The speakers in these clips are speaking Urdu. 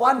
$1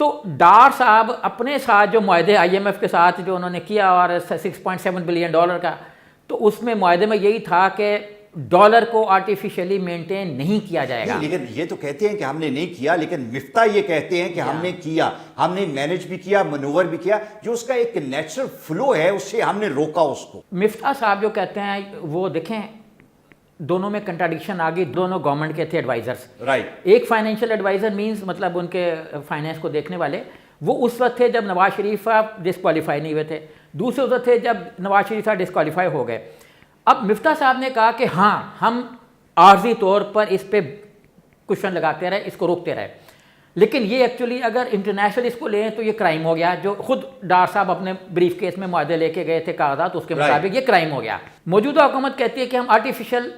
تو ڈار صاحب اپنے ساتھ جو معاہدے آئی ایم ایف کے ساتھ جو انہوں نے کیا اور $6.7 بلین کا، تو اس میں معاہدے میں یہی تھا کہ ڈالر کو آرٹیفیشلی مینٹین نہیں کیا جائے گا. لیکن یہ تو کہتے ہیں کہ ہم نے نہیں کیا، لیکن مفتاح یہ کہتے ہیں کہ ہم نے کیا، ہم نے مینج بھی کیا، منور بھی کیا، جو اس کا ایک نیچرل فلو ہے اس سے ہم نے روکا اس کو. مفتاح صاحب جو کہتے ہیں وہ دیکھیں دونوں میں کنٹراڈکشن آ گئی. دونوں گورنمنٹ کے تھے ایڈوائزرس. رائٹ. ایک فائنینشیل ایڈوائزر مینز مطلب ان کے فائنینس کو دیکھنے والے، وہ اس وقت تھے جب نواز شریف صاحب ڈسکوالیفائی نہیں ہوئے تھے. دوسرے وقت تھے جب نواز شریف صاحب ڈسکوالیفائی ہو گئے. اب مفتاح صاحب نے کہا کہ ہاں ہم عارضی طور پر اس پہ کوشچن لگاتے رہے، اس کو روکتے رہے، لیکن یہ ایکچولی اگر انٹرنیشنل اس کو لیں تو یہ کرائم ہو گیا. جو خود ڈار صاحب اپنے بریف کیس میں معاہدے لے کے گئے تھے کاغذات، اس کے مطابق یہ کرائم ہو گیا. موجودہ حکومت کہتی ہے کہ ہم آرٹیفیشل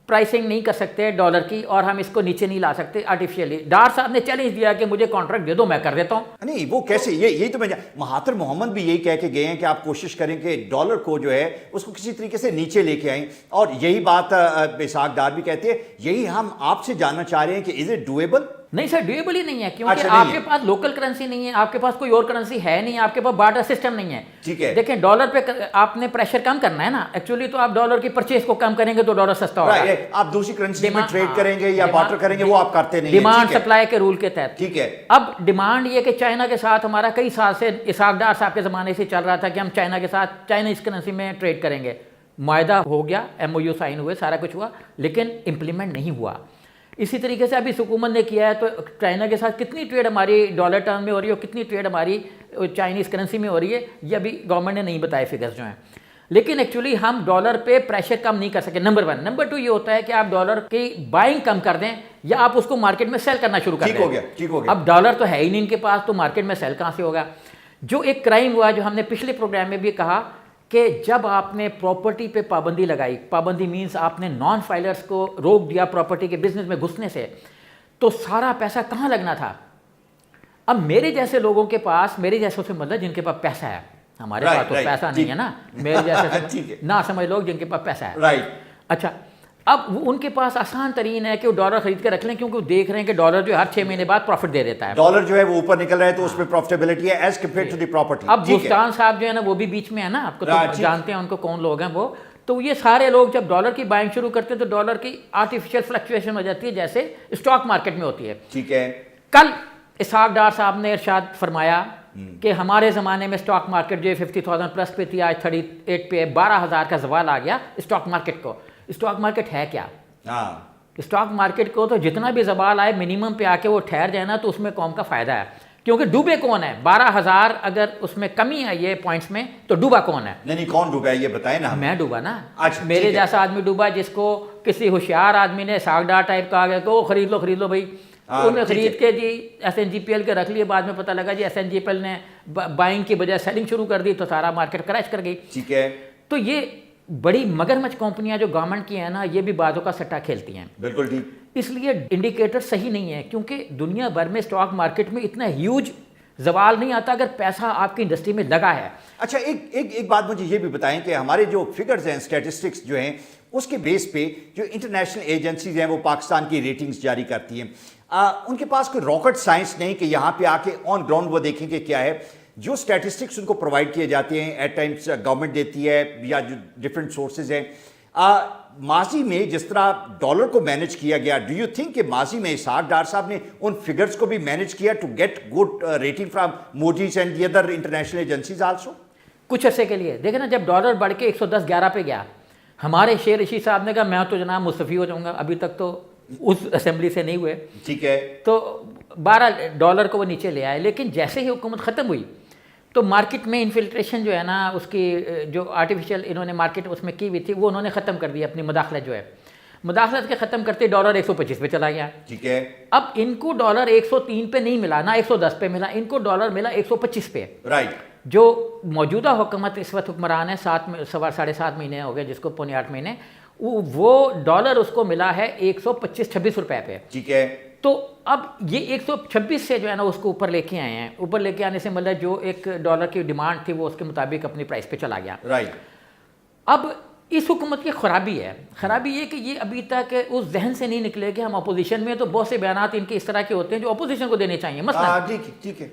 پرائسنگ نہیں کر سکتے ڈالر کی، اور ہم اس کو نیچے نہیں لا سکتے آرٹیفیشلی. ڈار صاحب نے چیلنج دیا کہ مجھے کانٹریکٹ دے دو، میں کر دیتا ہوں. نہیں وہ کیسے، یہی تو میں مہاتر محمد بھی یہی کہہ کے گئے ہیں کہ آپ کوشش کریں کہ ڈالر کو جو ہے اس کو کسی طریقے سے نیچے لے کے آئیں، اور یہی بات اسحاق ڈار بھی کہتے ہیں. یہی ہم آپ سے جاننا چاہ رہے ہیں کہ از اٹ ڈویبل؟ نہیں سر، ڈیویبل ہی نہیں ہے، کیونکہ آپ کے پاس لوکل کرنسی نہیں ہے، آپ کے پاس کوئی اور کرنسی ہے نہیں، آپ کے پاس بارٹر سسٹم نہیں ہے. ٹھیک ہے. دیکھیں ڈالر پہ آپ نے پریشر کم کرنا ہے نا ایکچولی، تو آپ ڈالر کی پرچیز کو کم کریں گے تو ڈالر سستا ہوگا. آپ دوسری کرنسی میں ٹریڈ کریں گے یا بارٹر کریں گے، وہ آپ کرتے نہیں. ڈیمانڈ سپلائی کے رول کے تحت. ٹھیک ہے. اب ڈیمانڈ یہ کہ چائنا کے ساتھ ہمارا کئی سال سے اسحاق ڈار صاحب کے زمانے سے چل رہا تھا کہ ہم چائنا کے ساتھ چائنیز کرنسی میں ٹریڈ کریں گے. معاہدہ ہو گیا، ایم او یو سائن ہوئے، سارا کچھ ہوا، لیکن امپلیمنٹ نہیں ہوا. اسی طریقے سے ابھی حکومت نے کیا ہے تو چائنا کے ساتھ کتنی ٹریڈ ہماری ڈالر ٹرم میں ہو رہی ہے اور کتنی ٹریڈ ہماری چائنیز کرنسی میں ہو رہی ہے، یہ ابھی گورنمنٹ نے نہیں بتائے فگرز جو ہیں. لیکن ایکچولی ہم ڈالر پہ پریشر کم نہیں کر سکے، نمبر 1. نمبر 2 یہ ہوتا ہے کہ آپ ڈالر کی بائنگ کم کر دیں یا آپ اس کو مارکیٹ میں سیل کرنا شروع کر دیں. ٹھیک ہو گیا. اب ڈالر تو ہے ہی نہیں ان کے پاس، تو مارکیٹ میں سیل کہاں سے ہوگا. جو ایک کرائم ہوا جو ہم نے پچھلے پروگرام میں بھی کہا کہ جب آپ نے پراپرٹی پہ پابندی لگائی، پابندی مینز آپ نے نان فائلرز کو روک دیا پراپرٹی کے بزنس میں گھسنے سے، تو سارا پیسہ کہاں لگنا تھا. اب میرے جیسے لوگوں کے پاس، میرے جیسے سے مطلب جن کے پاس پیسہ ہے، ہمارے پاس تو پیسہ نہیں ہے نا، میرے جیسے نہ سمجھ لوگ جن کے پاس پیسہ ہے. اچھا اب ان کے پاس آسان ترین ہے کہ وہ ڈالر خرید کے رکھ لیں، کیونکہ وہ دیکھ رہے ہیں کہ ڈالر جو ہر 6 مہینے بعد پروفٹ دے دیتا ہے. ڈالر جو ہے وہ اوپر نکل رہا ہے تو اس میں پروفٹیبلٹی ہے as compare to the property. اب بوستان صاحب جو ہے نا وہ بھی بیچ میں ہے نا، آپ کو جانتے ہیں ان کو کون لوگ ہیں وہ. تو یہ سارے لوگ جب ڈالر کی بائنگ شروع کرتے ہیں تو ڈالر کی آرٹیفیشل فلکچویشن ہو جاتی ہے جیسے اسٹاک مارکیٹ میں ہوتی ہے. ٹھیک ہے. کل اسحاق ڈار صاحب نے ارشاد فرمایا کہ ہمارے زمانے میں اسٹاک مارکیٹ جو 50,000 پلس پہ تھی، آج 38 پہ 12,000 کا زوال آ گیا اسٹاک مارکیٹ کو. اسٹاک مارکیٹ ہے کیا؟ اسٹاک مارکیٹ کو تو جتنا بھی زوال آئے منیمم پہ آ کے وہ ٹھہر جائے نا تو اس میں قوم کا فائدہ ہے، کیونکہ ڈوبے کون ہے؟ 12,000 اگر اس میں کمی آئی ہے پوائنٹس میں تو ڈوبا کون ہے؟ نہیں کون ڈوبا ہے یہ بتائیں نا. میں ڈوبا نا. میرے جیسا آدمی ڈوبا جس کو کسی ہوشیار آدمی نے اسحاق ڈار ٹائپ کہا گیا کہ وہ خرید لو بھائی، انہوں نے خرید کے جی SNGPL کے رکھ لیے. بعد میں پتہ لگا جی SNGPL نے بائنگ کی بجائے سیلنگ شروع کر دی تو سارا مارکیٹ کریش کر گئی. ٹھیک ہے. تو یہ بڑی مگرمچھ کمپنیاں جو گورنمنٹ کی ہیں نا، یہ بھی بازوں کا سٹا کھیلتی ہیں. بالکل ٹھیک. اس لیے انڈیکیٹر صحیح نہیں ہے، کیونکہ دنیا بھر میں اسٹاک مارکیٹ میں اتنا ہیوج زوال نہیں آتا اگر پیسہ آپ کی انڈسٹری میں لگا ہے. اچھا ایک بات مجھے یہ بھی بتائیں کہ ہمارے جو فگرز ہیں، اسٹیٹسٹکس جو ہیں، اس کے بیس پہ جو انٹرنیشنل ایجنسیز ہیں وہ پاکستان کی ریٹنگز جاری کرتی ہیں. ان کے پاس کوئی راکٹ سائنس نہیں کہ یہاں پہ آ کے آن گراؤنڈ وہ دیکھیں کہ کیا ہے. جو اسٹیٹسٹکس ان کو پرووائڈ کیے جاتے ہیں ایٹ ٹائمس گورنمنٹ دیتی ہے یا جو ڈفرینٹ سورسز ہیں، ماضی میں جس طرح ڈالر کو مینج کیا گیا، ڈو یو تھنک کہ ماضی میں اسحاق ڈار صاحب نے ان فگرز کو بھی مینج کیا to get good rating from Moody's and the other international agencies also? کچھ عرصے کے لیے دیکھیں نا، جب ڈالر بڑھ کے 110-11 پہ گیا، ہمارے شیر رشید صاحب نے کہا میں تو جناب مستعفی ہو جاؤں گا. ابھی تک تو اس اسمبلی سے نہیں ہوئے. ٹھیک ہے. تو 12 ڈالر کو وہ نیچے لے آئے. لیکن جیسے ہی حکومت ختم ہوئی تو مارکیٹ میں انفلٹریشن جو ہے نا، اس کی جو آرٹیفیشل انہوں نے مارکیٹ اس میں کی ہوئی تھی وہ انہوں نے ختم کر دی. اپنی مداخلت جو ہے، مداخلت کے ختم کرتے ڈالر 125 پہ چلا گیا. ٹھیک ہے. اب ان کو ڈالر 103 پہ نہیں ملا، نہ 110 پہ ملا، ان کو ڈالر ملا 125 پہ. رائٹ. جو موجودہ حکومت اس وقت حکمران ہے، 7.5 مہینے ہو گئے جس کو 8 مہینے، وہ ڈالر اس کو ملا ہے 125-26 روپے پہ. ٹھیک ہے. تو اب یہ 126 سے جو ہے نا اس کو اوپر لے کے آئے ہیں. اوپر لے کے آنے سے مطلب جو ایک ڈالر کی ڈیمانڈ تھی وہ اس کے مطابق اپنی پرائس پہ چلا گیا. رائٹ. اب اس حکومت کی خرابی ہے، خرابی یہ کہ یہ ابھی تک اس ذہن سے نہیں نکلے کہ ہم اپوزیشن میں تو بہت سے بیانات ان کے اس طرح کے ہوتے ہیں جو اپوزیشن کو دینے چاہیے. ٹھیک ہے.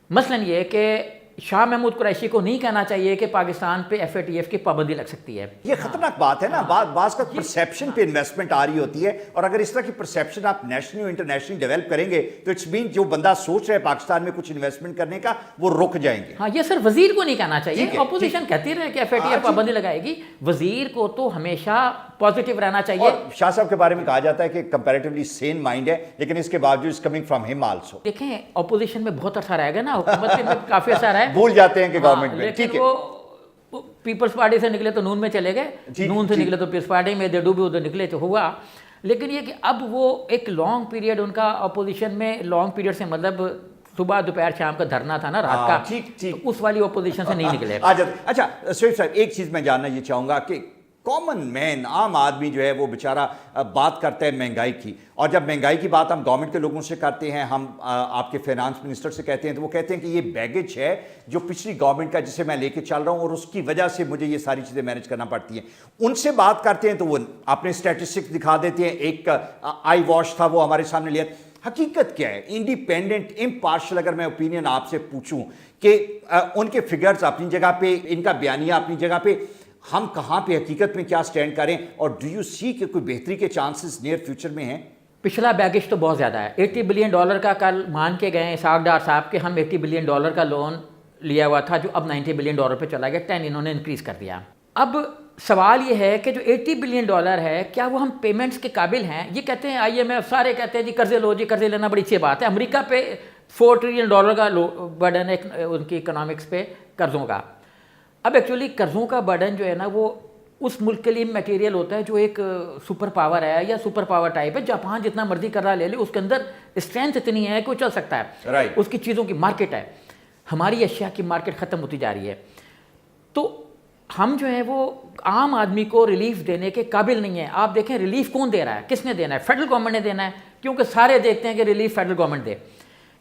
مثلاً یہ کہ شاہ محمود قریشی کو نہیں کہنا چاہیے کہ پاکستان پہ FATF کی پابندی لگ سکتی ہے. یہ خطرناک بات ہے نا. بعض کا پرسیپشن پہ انویسٹمنٹ آ رہی ہوتی ہے، اور اگر اس طرح کی پرسیپشن آپ نیشنلی اور انٹرنیشنلی ڈیولپ کریں گے تو اٹس مین جو بندہ سوچ رہے ہیں پاکستان میں کچھ انویسٹمنٹ کرنے کا وہ رک جائیں گے. ہاں، یہ سر وزیر کو نہیں کہنا چاہیے. اپوزیشن کہتی رہے کہ FATF پابندی لگائے گی، وزیر کو تو ہمیشہ پازیٹیو رہنا چاہیے. اور شاہ صاحب کے بارے میں کہا جاتا ہے کہ کمپیریٹیولی سین مائنڈ ہے، لیکن اس کے باوجود از کمنگ فرام ہم آلسو. دیکھیں اپوزیشن میں بہت عرصہ رہے گا نا، حکومت میں کافی عرصہ رہا ہے، بھول جاتے ہیں کہ گورنمنٹ میں. لیکن وہ پیپلز پارٹی سے نکلے تو نون میں چلے گئے، نون سے نکلے تو پیپلز پارٹی میں، دے ڈوبے ادھر نکلے تو ہوا. لیکن یہ کہ اب وہ ایک لانگ پیریڈ ان کا اپوزیشن میں، لانگ پیریڈ سے مطلب صبح دوپہر شام کا دھرنا تھا نا رات کا، تو اس والی اپوزیشن سے نہیں نکلے. اچھا سہیل صاحب، ایک چیز میں جاننا یہ چاہوں گا کہ کامن مین، عام آدمی جو ہے وہ بیچارہ بات کرتا ہے مہنگائی کی، اور جب مہنگائی کی بات ہم گورنمنٹ کے لوگوں سے کرتے ہیں، ہم آپ کے فائنانس منسٹر سے کہتے ہیں، تو وہ کہتے ہیں کہ یہ بیگیج ہے جو پچھلی گورنمنٹ کا جسے میں لے کے چل رہا ہوں اور اس کی وجہ سے مجھے یہ ساری چیزیں مینیج کرنا پڑتی ہیں. ان سے بات کرتے ہیں تو وہ اپنے اسٹیٹسٹکس دکھا دیتے ہیں. ایک آئی واش تھا وہ ہمارے سامنے لیا. حقیقت کیا ہے؟ انڈیپینڈنٹ امپارشل اگر میں اوپینین آپ سے پوچھوں کہ ان کے فگرز اپنی جگہ پہ، ان کا بیانیہ اپنی جگہ پہ، ہم کہاں پہ حقیقت میں کیا سٹینڈ کریں، اور ڈو یو سی کہ کوئی بہتری کے چانسز نیئر فیوچر میں ہیں؟ پچھلا بیگیج تو بہت زیادہ ہے. $80 بلین کا کل مان کے گئے اسحاق ڈار صاحب کہ ہم $80 بلین کا لون لیا ہوا تھا جو اب $90 بلین پہ چلا گیا. 10 انہوں نے انکریز کر دیا. اب سوال یہ ہے کہ جو $80 بلین ہے، کیا وہ ہم پیمنٹس کے قابل ہیں؟ یہ کہتے ہیں IMF سارے کہتے ہیں جی قرضے لو، جی قرضے لینا بڑی اچھی بات ہے. امریکہ پہ $4 ٹریلین کا برڈن ہے ان کی اکنامکس پہ قرضوں کا. اب ایکچولی قرضوں کا برڈن جو ہے نا وہ اس ملک کے لیے میٹیریل ہوتا ہے جو ایک سپر پاور ہے یا سپر پاور ٹائپ ہے. جاپان جتنا مرضی قرضہ لے لے، اس کے اندر اسٹرینتھ اتنی ہے کہ وہ چل سکتا ہے. اس کی چیزوں کی مارکیٹ ہے. ہماری اشیاء کی مارکیٹ ختم ہوتی جا رہی ہے. تو ہم جو ہے وہ عام آدمی کو ریلیف دینے کے قابل نہیں ہیں. آپ دیکھیں ریلیف کون دے رہا ہے، کس نے دینا ہے؟ فیڈرل گورنمنٹ نے دینا ہے، کیونکہ سارے دیکھتے ہیں کہ ریلیف فیڈرل گورنمنٹ دے.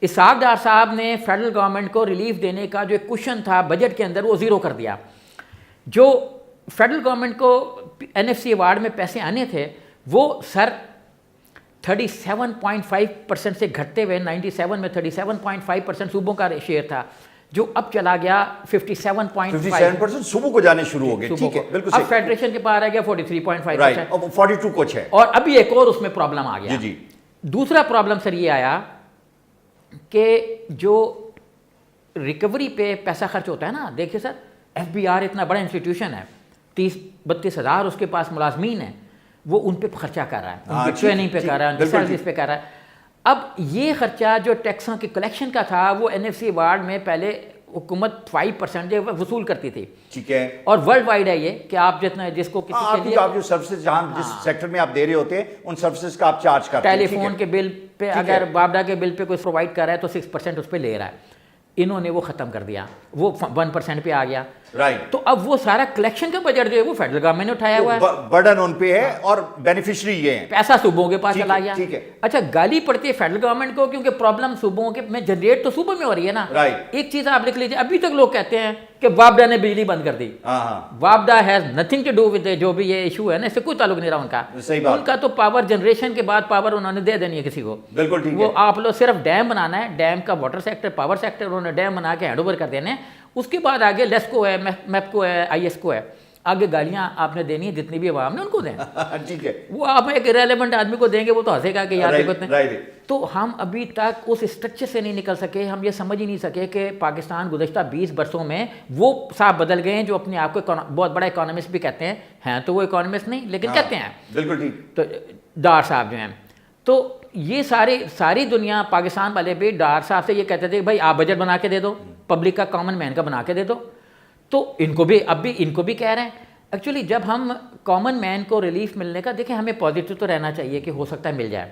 اسحاق ڈار صاحب نے فیڈرل گورنمنٹ کو ریلیف دینے کا جو ایک کوشن تھا بجٹ کے اندر وہ زیرو کر دیا. جو فیڈرل گورنمنٹ کو NFC ایوارڈ میں پیسے آنے تھے وہ سر 37.5% سے گھٹتے ہوئے 97 میں 37.5% صوبوں کا شیئر تھا، جو اب چلا گیا 57.5%. صوبوں کو جانے شروع ہو گئے. ٹھیک ہے، بالکل اب فیڈریشن کے پاس رہ گیا 43.5%. 42 کچھ ہے. اور ابھی ایک اور اس میں پرابلم آ گیا. دوسرا پرابلم سر یہ آیا کہ جو ریکوری پہ پیسہ خرچ ہوتا ہے نا، دیکھیے سر FBR اتنا بڑا انسٹیٹیوشن ہے، 30-32 ہزار اس کے پاس ملازمین ہیں، وہ ان پہ خرچہ کر رہا ہے، ان کی ٹریننگ پہ کر رہا ہے، ان کی سیلریز پہ کر رہا ہے. اب یہ خرچہ جو ٹیکسوں کی کلیکشن کا تھا وہ NFC ایوارڈ میں پہلے حکومت 5% وصول کرتی تھی. ٹھیک ہے. اور ورلڈ وائڈ ہے یہ کہ آپ جتنا جس کو کسی کے لیے آپ جو سروسز جہاں جس سیکٹر میں آپ دے رہے ہوتے ہیں ان سروسز کا آپ چارج کرتے ہیں. ٹیلی فون کے بل پہ اگر بابڈا کے بل پہ کوئی پرووائڈ کر رہا ہے تو 6% اس پہ لے رہا ہے. انہوں نے وہ ختم کر دیا، وہ 1% پہ آ گیا. تو اب وہ سارا کلیکشن کا بجٹ جو ہے وہ فیڈرل گورنمنٹ نے اٹھایا ہوا ہے، برڈن ان پہ ہے اور بینیفیشری یہ ہیں، پیسہ صوبوں کے پاس چلا گیا. اچھا گالی پڑتی ہے فیڈرل گورنمنٹ کو کیونکہ پرابلم صوبوں کے میں جنریٹ تو صوبوں میں ہو رہی ہے نا. ایک چیز آپ لکھ لیجیے، ابھی تک لوگ کہتے ہیں کہ وابڈا نے بجلی بند کر دی. وابڈا has nothing to do with جو بھی یہ ایشو ہے نا، اس سے کوئی تعلق نہیں رہا ان کا. ان کا تو پاور جنریشن کے بعد پاور انہوں نے دے دینی ہے کسی کو. بالکل. وہ آپ لوگ صرف ڈیم بنانا ہے، ڈیم کا واٹر سیکٹر پاور سیکٹر انہوں نے ڈیم بنا کے ہینڈ اوور کر دینے. اس کے بعد آگے لیسکو ہے، میپکو ہے، ISCO ہے، آگے گالیاں آپ نے دینی ہے جتنی بھی عوام نے ان کو دیں. ٹھیک ہے. وہ آپ ایک ریلیونٹ آدمی کو دیں گے وہ تو ہنسے گا کہ یار تو ہم ابھی تک اس اسٹرکچر سے نہیں نکل سکے. ہم یہ سمجھ ہی نہیں سکے کہ پاکستان گزشتہ 20 برسوں میں وہ صاحب بدل گئے ہیں جو اپنے آپ کو بہت بڑا اکانومسٹ بھی کہتے ہیں تو وہ اکانومسٹ نہیں لیکن کہتے ہیں. بالکل ٹھیک. تو ڈار صاحب جو ہیں تو یہ ساری دنیا پاکستان والے بھی ڈار صاحب سے یہ کہتے تھے بھائی آپ بجٹ بنا کے دے دو، پبلک کا کامن مین کا بنا کے دے دو. تو ان کو بھی اب بھی ان کو بھی کہہ رہے ہیں. ایکچولی جب ہم کامن مین کو ریلیف ملنے کا دیکھیں، ہمیں پازیٹیو تو رہنا چاہیے کہ ہو سکتا ہے مل جائے،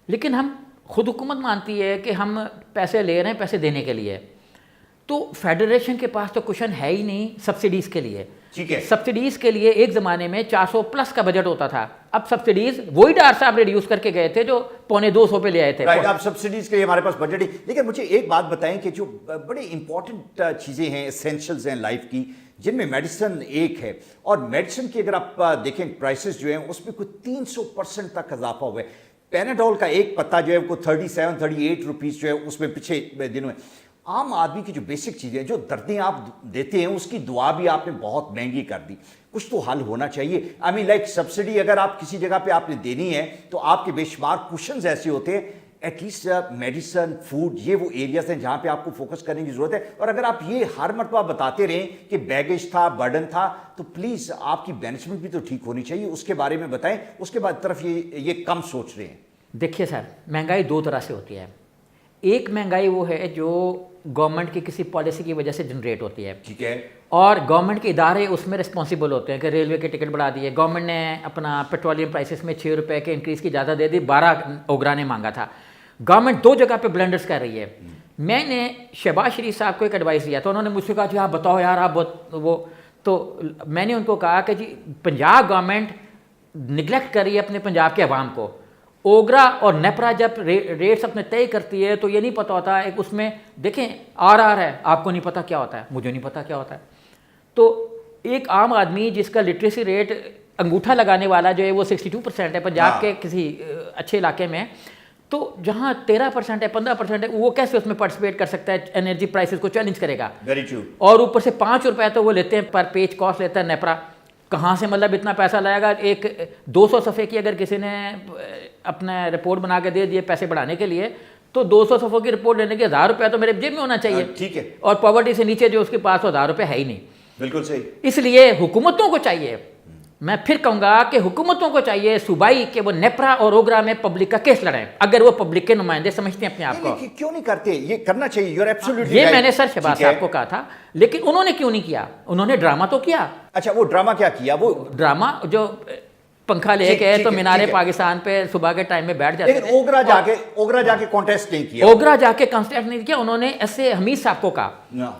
لیکن ہم خود حکومت مانتی ہے کہ ہم پیسے لے رہے ہیں پیسے دینے کے لیے. تو فیڈریشن کے پاس تو کوشن ہے ہی نہیں سبسڈیز کے لیے. ٹھیک ہے. سبسڈیز کے لیے ایک زمانے میں 400+ کا بجٹ ہوتا تھا. اب سبسڈیز وہی ڈار صاحب ریڈیوس کر کے گئے تھے جو 250 پہ لے آئے تھے. اب سبسڈیز کے لیے ہمارے پاس بجٹ ہی. لیکن مجھے ایک بات بتائیں کہ جو بڑے امپورٹنٹ چیزیں ہیں، اسینشلز ہیں لائف کی، جن میں میڈیسن ایک ہے، اور میڈیسن کی اگر آپ دیکھیں پرائسز جو ہیں اس میں کوئی 300% تک اضافہ ہوا ہے. پیناڈول کا ایک پتا جو ہے وہ 37-38 روپیز جو ہے اس میں پچھلے دنوں میں. عام آدمی کی جو بیسک چیزیں جو دردیں آپ دیتے ہیں اس کی دعا بھی آپ نے بہت مہنگی کر دی. کچھ تو حل ہونا چاہیے. آئی مین لائک سبسڈی اگر آپ کسی جگہ پہ آپ نے دینی ہے تو آپ کے بے شمار کوشچنز ایسے ہوتے ہیں. ایٹ لیسٹ میڈیسن، فوڈ، یہ وہ ایریاز ہیں جہاں پہ آپ کو فوکس کرنے کی ضرورت ہے. اور اگر آپ یہ ہر مرتبہ بتاتے رہیں کہ بیگیج تھا، برڈن تھا، تو پلیز آپ کی مینجمنٹ بھی تو ٹھیک ہونی چاہیے. اس کے بارے میں بتائیں. اس کے بعد طرف یہ کم سوچ رہے ہیں. دیکھیے سر، مہنگائی دو طرح سے ہوتی ہے. ایک مہنگائی وہ ہے جو گورنمنٹ کی کسی پالیسی کی وجہ سے جنریٹ ہوتی ہے، ٹھیک ہے، اور گورنمنٹ کے ادارے اس میں رسپانسیبل ہوتے ہیں کہ ریلوے کے ٹکٹ بڑھا دیے، گورنمنٹ نے اپنا پیٹرولیم پرائسز میں 6 روپے کے انکریز کی اجازت دے دی، 12 اوگرا نے مانگا تھا. گورنمنٹ دو جگہ پہ بلنڈرز کر رہی ہے. میں نے شہباز شریف صاحب کو ایک ایڈوائس دیا تو انہوں نے مجھ سے کہا جی آپ بتاؤ یار آپ وہ، تو میں نے ان کو کہا کہ جی پنجاب گورنمنٹ نگلیکٹ کر رہی ہے اپنے پنجاب کے عوام کو. اوگرا اور نیپرا جب ریٹس اپنے طے کرتی ہے تو یہ نہیں پتہ ہوتا ایک اس میں دیکھیں آر ہے، آپ کو نہیں پتہ کیا ہوتا ہے، مجھے نہیں پتہ کیا ہوتا ہے. تو ایک عام آدمی جس کا لٹریسی ریٹ انگوٹھا لگانے والا جو ہے وہ 62% ہے پنجاب کے کسی اچھے علاقے میں، تو جہاں 13% ہے 15% ہے وہ کیسے اس میں پارٹیسپیٹ کر سکتا ہے؟ انرجی پرائسز کو چیلنج کرے گا. Very true. اور اوپر سے 5 روپے تو وہ لیتے ہیں پر پیج کاسٹ لیتا ہے نیپرا. کہاں سے مطلب اتنا پیسہ لائے گا؟ ایک 200 صفحے کی اگر کسی نے اپنا رپورٹ بنا کے دے دیے پیسے بڑھانے کے لیے تو 200 صفحوں کی رپورٹ لینے کے 1000 روپے تو میرے جیب میں ہونا چاہیے. ٹھیک ہے. اور پاورٹی سے نیچے جو اس کے پاس 1000 روپے ہے ہی نہیں. بالکل صحیح. اس لیے حکومتوں کو چاہیے، میں پھر کہوں گا کہ حکومتوں کو چاہیے صوبائی کہ وہ نیپرا اور اوگرا میں پبلک کا کیس لڑیں اگر وہ پبلک کے نمائندے سمجھتے ہیں اپنے آپ کو. کیوں نہیں کرتے؟ یہ کرنا چاہیے. یو آر ایبسولوٹلی یہ میں نے سر شہباز صاحب کو کہا تھا، لیکن انہوں نے کیوں نہیں کیا؟ انہوں نے ڈرامہ تو کیا. اچھا وہ ڈرامہ کیا کیا؟ وہ ڈرامہ جو پنکھا لے کے تو مینار پاکستان پہ صبح کے ٹائم میں بیٹھ جاتے. لیکن اوگرا جا کے کانٹیسٹ نہیں کیا. اوگرا جا کے کانٹیسٹ نہیں کیا. انہوں نے ایسے حمید صاحب کو کہا.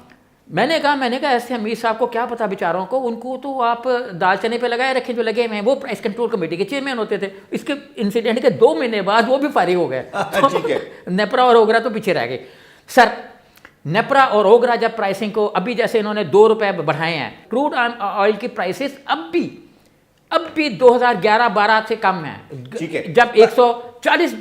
میں نے کہا ایسے حمید صاحب کو کیا پتا بیچاروں کو، ان کو تو آپ دال چنے پہ لگائے رکھیں جو لگے ہوئے ہیں. وہ پرائس کنٹرول کمیٹی کے چیئرمین ہوتے تھے. اس کے انسیڈنٹ کے 2 مہینے بعد وہ بھی فارغ ہو گئے. نیپرا اور اوگرا تو پیچھے رہ گئے. سر نیپرا اور اوگرا جب پرائسنگ کو ابھی جیسے انہوں نے 2 روپے بڑھائے ہیں، کروڈ آئل کی پرائسز اب بھی 2011-12 سے کم ہیں. جب $140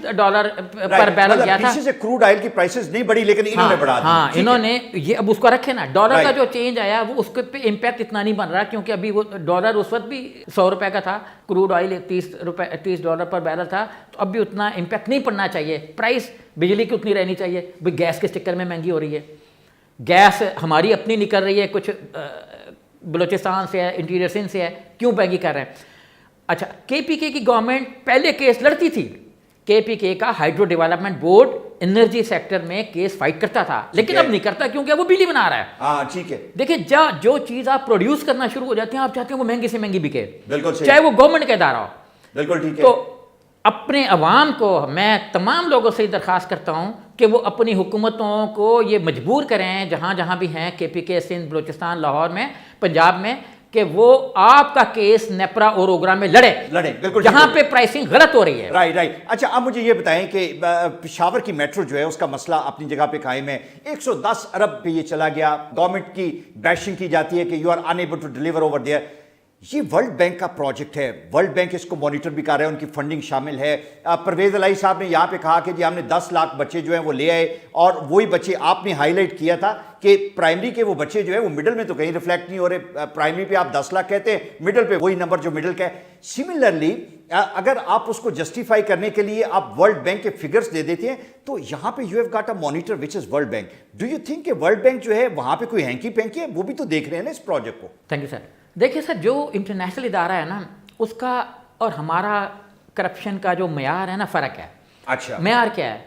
پر بیرل گیا تھا. پیچھے سے کروڈ آئل کی پرائسز نہیں بڑھی لیکن انہوں نے بڑھا دی. ہاں انہوں نے یہ اب اس کو رکھے نا. ڈالر کا جو چینج آیا وہ اس پہ امپیکٹ اتنا نہیں بن رہا کیونکہ ابھی وہ ڈالر اس وقت بھی 100 روپے کا تھا، کروڈ آئل $30 پر بیرل تھا، تو اب بھی اتنا امپیکٹ نہیں پڑنا چاہیے. پرائس بجلی کی اتنی رہنی چاہیے. بھائی گیس کے چکر میں مہنگی ہو رہی ہے. گیس ہماری اپنی نکل رہی ہے، کچھ بلوچستان سے ہے، انٹیریئر سندھ سے ہے، کیوں مہنگی کر رہے ہیں؟ اچھا کے پی کے کی گورنمنٹ پہلے کیس لڑتی تھی. کے پی کے کا hydro development board energy sector میں کیس فائٹ کرتا تھا، لیکن اب نہیں کرتا کیونکہ وہ بجلی بنا رہا ہے. ہاں ٹھیک ہے. دیکھیں جو چیز آپ پروڈیوس کرنا شروع ہو جاتے ہیں آپ چاہتے ہیں وہ مہنگی سے مہنگی بکے، بالکل چاہے وہ گورنمنٹ کا ادارہ ہو. بالکل ٹھیک ہے. تو اپنے عوام کو میں تمام لوگوں سے درخواست کرتا ہوں کہ وہ اپنی حکومتوں کو یہ مجبور کریں جہاں جہاں بھی ہیں کے پی کے، سندھ، بلوچستان، لاہور میں، پنجاب میں، کہ وہ آپ کا کیس نیپرا اور اوگرا میں لڑے بالکل جہاں پہ پرائسنگ غلط ہو رہی ہے. رائٹ. اچھا اب مجھے یہ بتائیں کہ پشاور کی میٹرو جو ہے اس کا مسئلہ اپنی جگہ پہ قائم ہے. 110 ارب پہ یہ چلا گیا. گورنمنٹ کی بیشنگ کی جاتی ہے کہ you are enable to deliver over there. یہ ورلڈ بینک کا پروجیکٹ ہے. ورلڈ بینک اس کو مانیٹر بھی کر رہا ہے، ان کی فنڈنگ شامل ہے. پرویز الہی صاحب نے یہاں پہ کہا کہ جی ہم نے 10 لاکھ بچے جو ہیں وہ لے آئے، اور وہی بچے آپ نے ہائی لائٹ کیا تھا کہ پرائمری کے وہ بچے جو ہیں وہ مڈل میں تو کہیں ریفلیکٹ نہیں ہو رہے. پرائمری پہ آپ 10 لاکھ کہتے ہیں، مڈل پہ وہی نمبر جو مڈل کا ہے. سملرلی اگر آپ اس کو جسٹیفائی کرنے کے لیے آپ ورلڈ بینک کے فگرز دے دیتے ہیں تو یہاں پہ you have got a monitor which is world bank. Do you think کہ ورلڈ بینک جو ہے وہاں پہ کوئی ہینکی پینکی ہے؟ وہ بھی تو دیکھ رہے ہیں نا اس پروجیکٹ کو. Thank you sir. دیکھیے سر، جو انٹرنیشنل ادارہ ہے نا اس کا اور ہمارا کرپشن کا جو معیار ہے نا فرق ہے. اچھا معیار کیا ہے؟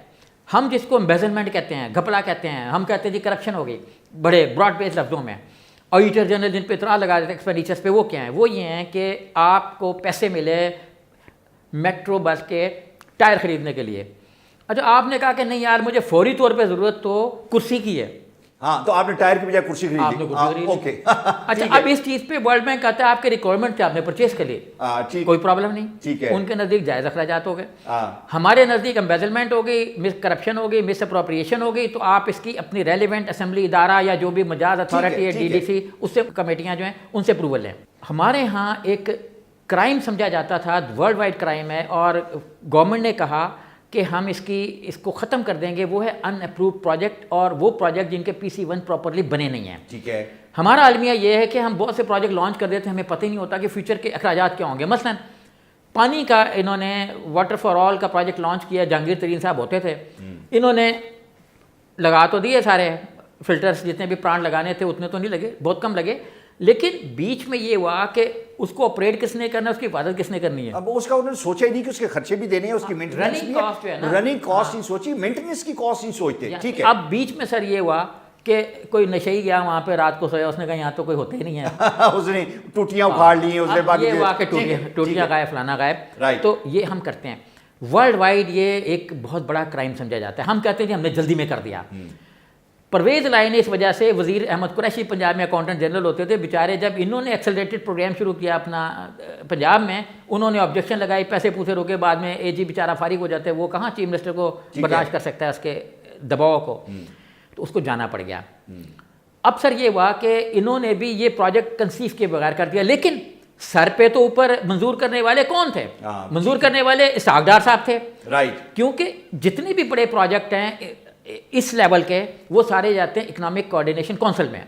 ہم جس کو امبیزلمنٹ کہتے ہیں، گھپلا کہتے ہیں، ہم کہتے ہیں جی کرپشن ہو گئی بڑے براڈ بیس لفظوں میں. آڈیٹر جنرل جن پہ اطلاع لگا دیتے ہیں ایکسپینڈیچرس پہ، وہ کیا ہیں؟ وہ یہ ہیں کہ آپ کو پیسے ملے میٹرو بس کے ٹائر خریدنے کے لیے. اچھا آپ نے کہا کہ نہیں یار مجھے فوری طور پہ ضرورت تو کرسی کی ہے، ہاں تو آپ نے ٹائر کی بجائے کرسی آپ نے خریدی. کرسی خرید لی. اوکے. اچھا اب اس چیز پہ ورلڈ بینک کہتا ہے آپ کے ریکوائرمنٹ آپ نے پرچیز کر لی, کوئی پرابلم نہیں. ٹھیک ہے. ان کے نزدیک جائز اخراجات ہو گئے, ہمارے نزدیک امبیزلمنٹ ہو گئی, مس کرپشن ہو گئی, مس اپروپریشن ہو گئی, تو آپ اس کی اپنی ریلیونٹ اسمبلی ادارہ یا جو بھی مجاز اتھارٹی ہے ڈی ڈی سی اس سے کمیٹیاں جو ہیں ان سے اپروول لیں. ہمارے ہاں ایک کرائم سمجھا جاتا تھا, ورلڈ وائڈ کرائم ہے, اور گورنمنٹ نے کہا کہ ہم اس کو ختم کر دیں گے, وہ ہے ان اپرووڈ پروجیکٹ, اور وہ پروجیکٹ جن کے PC1 پراپرلی بنے نہیں ہیں. ٹھیک ہے. ہمارا المیہ یہ ہے کہ ہم بہت سے پروجیکٹ لانچ کر دیتے ہیں, ہمیں پتہ ہی نہیں ہوتا کہ فیوچر کے اخراجات کیا ہوں گے. مثلا پانی کا انہوں نے واٹر فار آل کا پروجیکٹ لانچ کیا, جہانگیر ترین صاحب ہوتے تھے, انہوں نے لگا تو دیے سارے فلٹرز, جتنے بھی پلانٹ لگانے تھے اتنے تو نہیں لگے, بہت کم لگے, لیکن بیچ میں یہ ہوا کہ اس کو آپریٹ کس نے کرنا ہے, اس کی حفاظت کس نے کرنی ہے. اب اس کا انہوں نے سوچا ہی نہیں کہ اس کے خرچے بھی دینے ہیں, اس کی مینٹیننس بھی ہے, رننگ کاسٹ نہیں سوچی, مینٹیننس کی کاسٹ نہیں سوچتے. ٹھیک ہے. اب بیچ میں سر یہ ہوا کہ کوئی نشئی گیا وہاں پہ رات کو سویا, اس نے کہا یہاں تو کوئی ہوتے ہی نہیں ہے, اس نے ٹوٹیاں اکھاڑ لی ہیں, اس نے باقی یہ ہوا کہ ٹوٹیاں غائب, فلانا غائب. تو یہ ہم کرتے ہیں ورلڈ وائڈ, یہ ایک بہت بڑا کرائم سمجھا جاتا ہے. ہم کہتے ہیں کہ ہم نے جلدی میں کر دیا. پرویز لائی نے اس وجہ سے, وزیر احمد قریشی پنجاب میں اکاؤنٹنٹ جنرل ہوتے تھے بیچارے, جب انہوں نے ایکسلریٹڈ پروگرام شروع کیا اپنا پنجاب میں, انہوں نے آبجیکشن لگائی, پیسے پوسے روکے, بعد میں AG بیچارہ فارغ ہو جاتے, وہ کہاں چیف منسٹر کو برداشت کر سکتا ہے اس کے دباؤ کو, تو اس کو جانا پڑ گیا. اب سر یہ ہوا کہ انہوں نے بھی یہ پروجیکٹ کنسیو کے بغیر کر دیا, لیکن سر پہ تو اوپر منظور کرنے والے کون تھے؟ منظور کرنے والے اسحاق ڈار صاحب تھے. کیونکہ جتنے بھی بڑے پروجیکٹ ہیں اس لیول کے, وہ سارے جاتے ہیں اکنامک کوآرڈینیشن کونسل میں.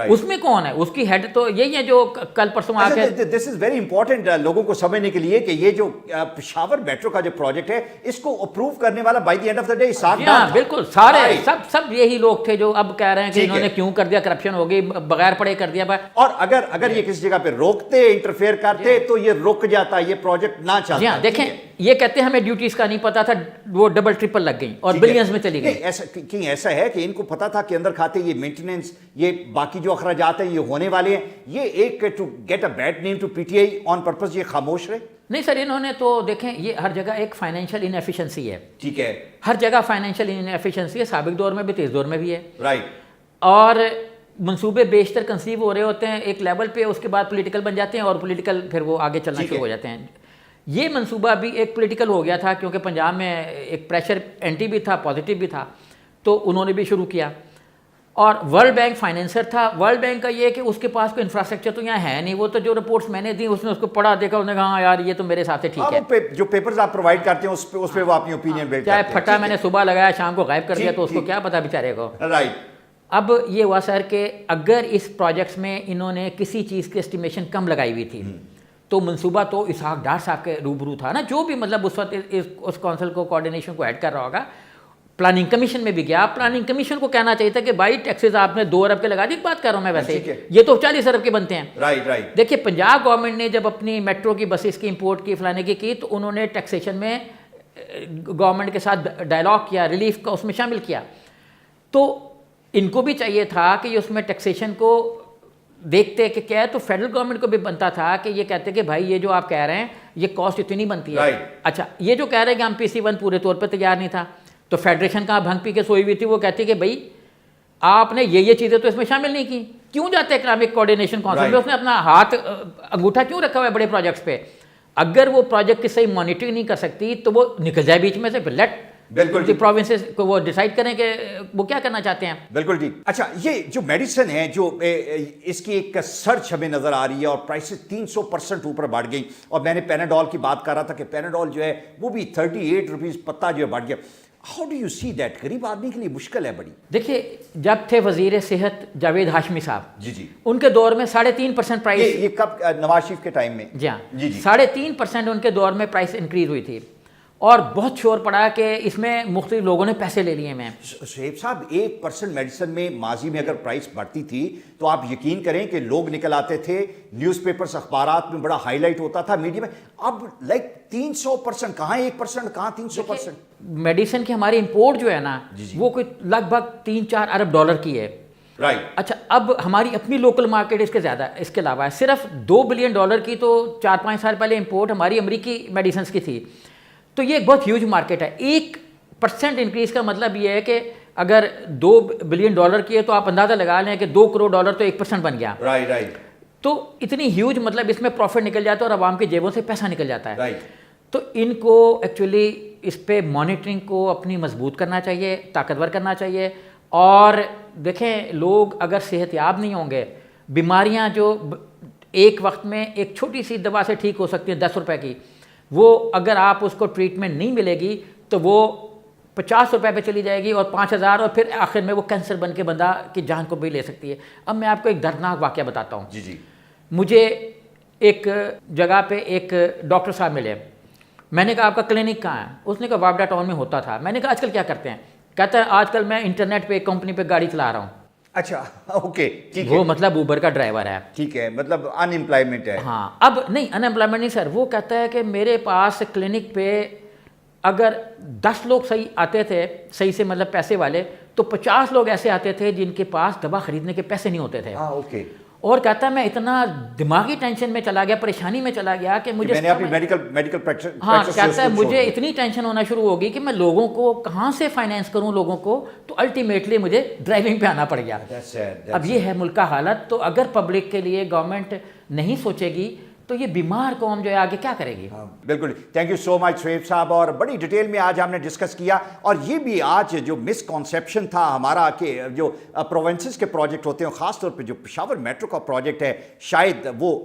اس میں کون ہے, اس کی ہیڈ تو یہی ہے جو کل پرسوں آ کے. دس از ویری امپورٹنٹ لوگوں کو سمجھنے کے لیے کہ یہ جو پشاور میٹرو کا جو پروجیکٹ ہے, اس کو اپروو کرنے والا by the end of the day Ishaq Dar تھا. بالکل سارے سب یہی لوگ تھے جو اب کہہ رہے ہیں کہ انہوں نے کیوں کر دیا, کرپشن ہو گئی, بغیر پڑھے کر دیا. اور اگر یہ کسی جگہ پہ روکتے, انٹرفیئر کرتے, تو یہ رک جاتا, یہ پروجیکٹ نہ چلتا. جی ہاں, دیکھیں یہ کہتے ہیں ہمیں ڈیوٹیز کا نہیں پتا تھا, وہ ڈبل ٹرپل لگ گئی اور بلینز میں چلی گئی. ایسا ہے کہ ان کو پتا تھا کہ اندر کھاتے یہ مینٹیننس, یہ باقی جو اخراجات ہیں یہ ہونے والے ہیں, یہ ایک to get a bad name to PTI on purpose یہ خاموش رہے. نہیں سر, انہوں نے تو دیکھیں یہ ہر جگہ ایک فائنینشیل ان ایفیشنسی ہے. ٹھیک ہے. ہر جگہ فائنینشیل ان ایفیشنسی ہے, سابق دور میں بھی, تیز دور میں بھی ہے. رائٹ. اور منصوبے بیشتر کنسیو ہو رہے ہوتے ہیں ایک لیول پہ, اس کے بعد پولیٹیکل بن جاتے ہیں, اور پولیٹیکل پھر وہ آگے چلنا شروع ہو جاتے ہیں. یہ منصوبہ بھی ایک پولیٹیکل ہو گیا تھا, کیونکہ پنجاب میں ایک پریشر اینٹی بھی تھا, پازیٹیو بھی تھا, تو انہوں نے بھی شروع کیا. اور ورلڈ بینک فائنینسر تھا. ورلڈ بینک کا یہ ہے کہ اس کے پاس کوئی انفراسٹرکچر تو یہاں ہے نہیں, وہ تو جو رپورٹس میں نے دی اس نے اس کو پڑھا, دیکھا, انہوں نے کہا ہاں یار یہ تو میرے ساتھ ٹھیک ہے. جو پیپرز آپ پرووائڈ کرتے ہیں اس پہ وہ اپنی اوپینین بلڈ کرتے ہیں. چاہے پھٹا میں نے صبح لگایا شام کو غائب کر دیا, تو اس کو کیا پتا بیچارے کو. رائٹ. اب یہ ہوا سر کہ اگر اس پروجیکٹس میں انہوں نے کسی چیز کی اسٹیمیشن کم لگائی ہوئی تھی, تو منصوبہ تو اسحاق ڈار صاحب کے روبرو تھا نا, جو بھی مطلب اس وقت اس کونسل کو کوآرڈینیشن کو ایڈ کر رہا ہوگا. پلاننگ کمیشن میں بھی گیا, پلاننگ کمیشن کو کہنا چاہیے تھا کہ بھائی ٹیکسز آپ نے 2 ارب کے لگا دی, بات کر رہا ہوں میں ویسے, یہ تو 40 ارب کے بنتے ہیں. رائٹ. دیکھیے پنجاب گورنمنٹ نے جب اپنی میٹرو کی بسز کی امپورٹ کی, فلانے کی, تو انہوں نے ٹیکسیشن میں گورنمنٹ کے ساتھ ڈائلاگ کیا, ریلیف کا اس میں شامل کیا. تو ان کو بھی چاہیے تھا کہ اس میں ٹیکسیشن کو دیکھتے کہ کیا ہے, تو فیڈرل گورنمنٹ کو بھی بنتا تھا کہ یہ کہتے کہ بھائی یہ جو آپ کہہ رہے ہیں یہ کاسٹ اتنی بنتی ہے. اچھا یہ جو کہہ رہے ہیں کہ ہم PC1 پورے طور پہ تیار نہیں تھا, تو فیڈریشن کہاں بھنگ پی کے سوئی ہوئی تھی, وہ کہتی کہ بھائی آپ نے یہ چیزیں تو اس میں شامل نہیں کی, کیوں جاتے اکنامک کوآرڈینیشن کونسل میں, اس نے اپنا ہاتھ انگوٹھا کیوں رکھا ہوا ہے بڑے پروجیکٹس پہ. اگر وہ پروجیکٹ کی صحیح مانیٹرنگ نہیں کر سکتی تو وہ نکل جائے بیچ میں سے, پھر لیٹ بالکل پروونسز کو وہ ڈیسائیڈ کریں کہ وہ کیا کرنا چاہتے ہیں. بالکل ٹھیک. اچھا یہ جو میڈیسن ہے, جو اس کی ایک سرچ ہمیں نظر آ رہی ہے, اور پرائسز 300% اوپر بڑھ گئی, اور میں نے پیناڈول کی بات کر رہا تھا کہ پیناڈول جو ہے وہ بھی 38 روپیز پتا جو ہے بڑھ گیا. How do you see that? غریب آدمی کے لیے مشکل ہے بڑی. دیکھیے جب تھے وزیر صحت جاوید ہاشمی صاحب, جی ان کے دور میں 3.5% پرائس, یہ کب نواز شریف کے ٹائم میں؟ جی ہاں 3.5% ان کے دور میں پرائس انکریز ہوئی تھی, اور بہت شور پڑا کہ اس میں مختلف لوگوں نے پیسے لے لیے. میں شعیب صاحب 1% میڈیسن میں ماضی میں اگر پرائس بڑھتی تھی تو آپ یقین کریں کہ لوگ نکل آتے تھے, نیوز پیپرز اخبارات میں بڑا ہائی لائٹ ہوتا تھا, میڈیا میں. اب لائک 300%, کہاں 1%, کہاں 300%. میڈیسن کی ہماری امپورٹ جو ہے نا وہ کوئی لگ بھگ 3-4 ارب ڈالر کی ہے. رائٹ. اچھا اب ہماری اپنی لوکل مارکیٹ اس کے زیادہ, اس کے علاوہ ہے صرف $2 بلین کی تو 4-5 سال پہلے امپورٹ ہماری امریکی میڈیسنس کی تھی. تو یہ ایک بہت ہیوج مارکیٹ ہے. 1% انکریز کا مطلب یہ ہے کہ اگر $2 بلین کی ہے تو آپ اندازہ لگا لیں کہ $2 کروڑ تو 1% بن گیا. رائٹ. تو اتنی ہیوج مطلب اس میں پروفٹ نکل جاتا ہے اور عوام کی جیبوں سے پیسہ نکل جاتا ہے. رائٹ. تو ان کو ایکچولی اس پہ مانیٹرنگ کو اپنی مضبوط کرنا چاہیے, طاقتور کرنا چاہیے. اور دیکھیں لوگ اگر صحت یاب نہیں ہوں گے, بیماریاں جو ایک وقت میں ایک چھوٹی سی دوا سے ٹھیک ہو سکتی ہیں 10 روپے کی, وہ اگر آپ اس کو ٹریٹمنٹ نہیں ملے گی تو وہ 50 روپے پہ چلی جائے گی اور 5000, اور پھر آخر میں وہ کینسر بن کے بندہ کی جان کو بھی لے سکتی ہے. اب میں آپ کو ایک دردناک واقعہ بتاتا ہوں. جی. مجھے ایک جگہ پہ ایک ڈاکٹر صاحب ملے. میں نے کہا آپ کا کلینک کہاں ہے؟ اس نے کہا وابڈا ٹاؤن میں ہوتا تھا. میں نے کہا آج کل کیا کرتے ہیں؟ کہتا ہے آج کل میں انٹرنیٹ پہ ایک کمپنی پہ گاڑی چلا رہا ہوں. اچھا, اوکے, ٹھیک ہے. وہ مطلب اوبر کا ڈرائیور ہے. ٹھیک ہے, مطلب ان امپلائمنٹ ہے. ہاں, اب نہیں ان امپلائمنٹ نہیں سر, وہ کہتا ہے کہ میرے پاس کلینک پہ اگر 10 لوگ صحیح آتے تھے, صحیح سے مطلب پیسے والے, تو 50 لوگ ایسے آتے تھے جن کے پاس دوا خریدنے کے پیسے نہیں ہوتے تھے. ہاں, اوکے. اور کہتا ہے میں اتنا دماغی ٹینشن میں چلا گیا, پریشانی میں چلا گیا کہ مجھے میں نے اپنی میڈیکل پریکٹس, ہاں, کہتا ہے مجھے اتنی ٹینشن ہونا شروع ہوگی کہ میں لوگوں کو کہاں سے فائنینس کروں لوگوں کو, تو الٹیمیٹلی مجھے ڈرائیونگ پہ آنا پڑ گیا. اب یہ ہے ملک کا حالت. تو اگر پبلک کے لیے گورنمنٹ نہیں سوچے گی تو یہ بیمار قوم جو ہے آگے کیا کرے گی. بالکل. تھینک یو سو مچ شعیب صاحب, اور بڑی ڈیٹیل میں آج ہم نے ڈسکس کیا. اور یہ بھی آج جو مس کانسیپشن تھا ہمارا کہ جو پروونسز کے پروجیکٹ ہوتے ہیں, خاص طور پہ جو پشاور میٹرو کا پروجیکٹ ہے, شاید وہ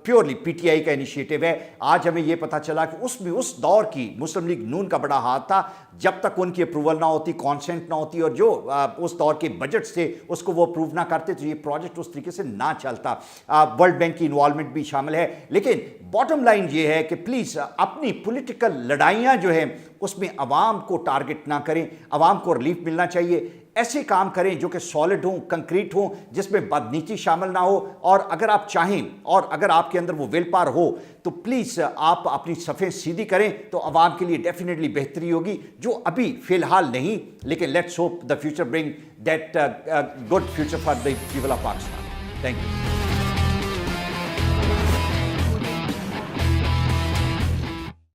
پیورلی پی ٹی آئی کا انیشیٹو ہے. آج ہمیں یہ پتہ چلا کہ اس میں اس دور کی مسلم لیگ نون کا بڑا ہاتھ تھا. جب تک ان کی اپروول نہ ہوتی, کانسنٹ نہ ہوتی, اور جو اس دور کے بجٹس تھے اس کو وہ اپروو نہ کرتے, تو یہ پروجیکٹ اس طریقے سے نہ چلتا. ورلڈ بینک کی انوالومنٹ بھی شامل ہے. لیکن باٹم لائن یہ ہے کہ پلیز اپنی پولیٹیکل لڑائیاں جو ہیں اس میں عوام کو ٹارگٹ نہ کریں. عوام کو ریلیف ملنا چاہیے. ایسے کام کریں جو کہ سالڈ ہوں, کنکریٹ ہوں, جس میں بدنیتی شامل نہ ہو. اور اگر آپ چاہیں اور اگر آپ کے اندر وہ ول پاور ہو تو پلیز آپ اپنی صفیں سیدھی کریں, تو عوام کے لیے ڈیفینیٹلی بہتری ہوگی, جو ابھی فی الحال نہیں. لیکن let's hope the future bring that good future for the people of Pakistan. Thank you.